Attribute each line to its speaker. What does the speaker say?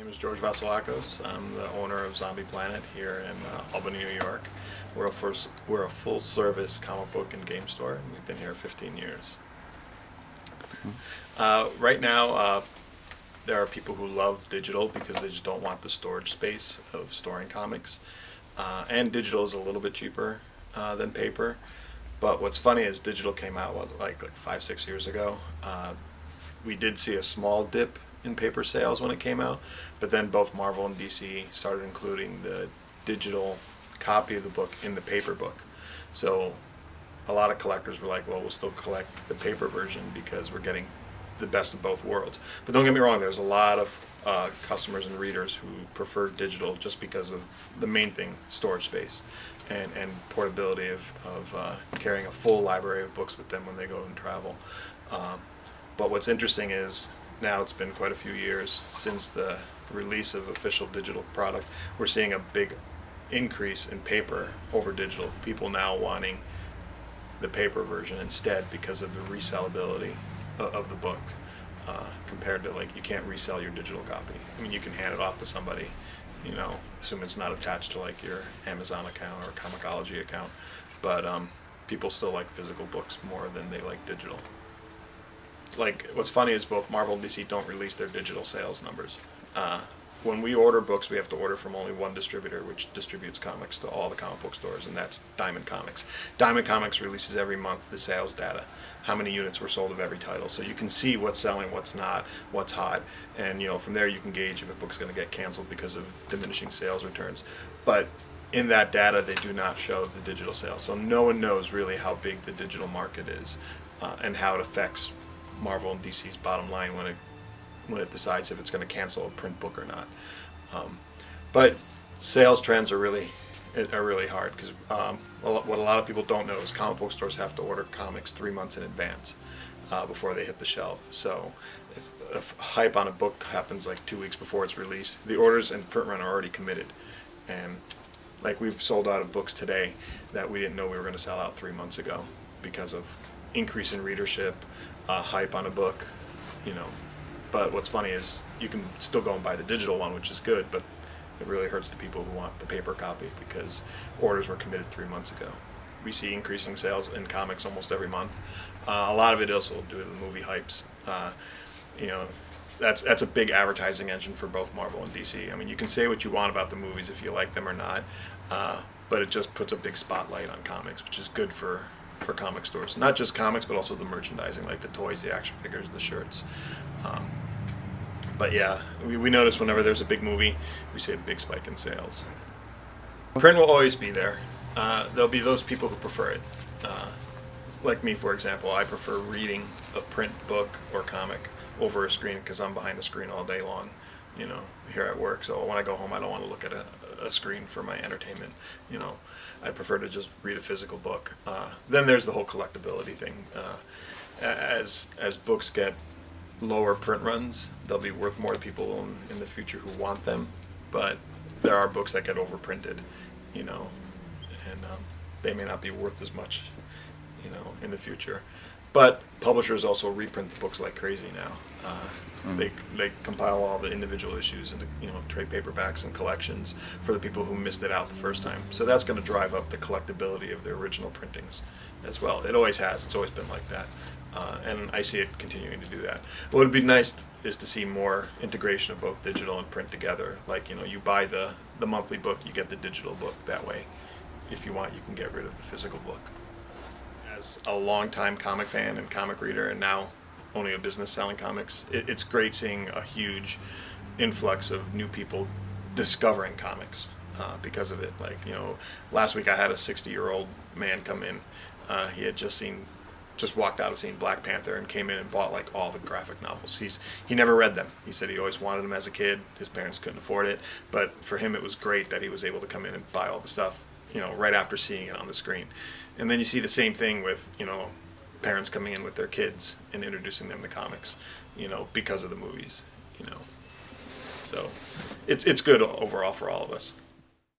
Speaker 1: name is George Vasilakos. I'm the owner of Zombie Planet here in Albany, New York. We're a full-service comic book and game store, and we've been here 15 years. Right now, there are people who love digital because they just don't want the storage space of storing comics. And digital is a little bit cheaper than paper. But what's funny is digital came out, like 5-6 years ago. We did see a small dip in paper sales when it came out, but then both Marvel and DC started including the digital copy of the book in the paper book. So a lot of collectors were like, well, we'll still collect the paper version because we're getting the best of both worlds. But don't get me wrong, there's a lot of customers and readers who prefer digital just because of the main thing, storage space and portability of carrying a full library of books with them when they go and travel. But what's interesting is now it's been quite a few years since the release of official digital product. We're seeing a big increase in paper over digital. People now wanting the paper version instead because of the resellability of the book compared to, like, you can't resell your digital copy. I mean, you can hand it off to somebody, you know, assume it's not attached to like your Amazon account or Comixology account, but people still like physical books more than they like digital. Like, what's funny is both Marvel and DC don't release their digital sales numbers. When we order books, we have to order from only one distributor, which distributes comics to all the comic book stores, and that's Diamond Comics. Diamond Comics releases every month the sales data, how many units were sold of every title, so you can see what's selling, what's not, what's hot, and you know, from there you can gauge if a book's going to get canceled because of diminishing sales returns. But in that data, they do not show the digital sales, so no one knows really how big the digital market is and how it affects Marvel and DC's bottom line when it decides if it's going to cancel a print book or not. But sales trends are really hard because what a lot of people don't know is comic book stores have to order comics 3 months in advance before they hit the shelf. So if hype on a book happens like 2 weeks before it's released, the orders and print run are already committed. And like, we've sold out of books today that we didn't know we were going to sell out 3 months ago because of increase in readership, hype on a book, you know. But what's funny is you can still go and buy the digital one, which is good, but it really hurts the people who want the paper copy because orders were committed 3 months ago. We see increasing sales in comics almost every month. A lot of it also due to the movie hypes. You know, that's a big advertising engine for both Marvel and DC. I mean, you can say what you want about the movies if you like them or not, but it just puts a big spotlight on comics, which is good for comic stores. Not just comics, but also the merchandising, like the toys, the action figures, the shirts. But yeah, we notice whenever there's a big movie, we see a big spike in sales. Print will always be there. There'll be those people who prefer it. Like me, for example, I prefer reading a print book or comic over a screen because I'm behind the screen all day long, you know, here at work. So when I go home, I don't want to look at a screen for my entertainment, you know. I prefer to just read a physical book. Then there's the whole collectability thing. As books get lower print runs, they'll be worth more to people in the future who want them. But there are books that get overprinted, you know, and they may not be worth as much, you know, in the future. But publishers also reprint the books like crazy now. They compile all the individual issues into, you know, trade paperbacks and collections for the people who missed it out the first time. So that's going to drive up the collectability of the original printings as well. It always has. It's always been like that. And I see it continuing to do that. What would be nice is to see more integration of both digital and print together. Like, you know, you buy the monthly book, you get the digital book that way. If you want, you can get rid of the physical book. As a longtime comic fan and comic reader, and now owning a business selling comics, it's great seeing a huge influx of new people discovering comics because of it. Like, you know, last week I had a 60-year-old man come in. He had just walked out of seeing Black Panther and came in and bought like all the graphic novels. He never read them. He said he always wanted them as a kid. His parents couldn't afford it, but for him it was great that he was able to come in and buy all the stuff, you know, right after seeing it on the screen. And then you see the same thing with, you know, parents coming in with their kids and introducing them to comics, you know, because of the movies, you know. So it's good overall for all of us.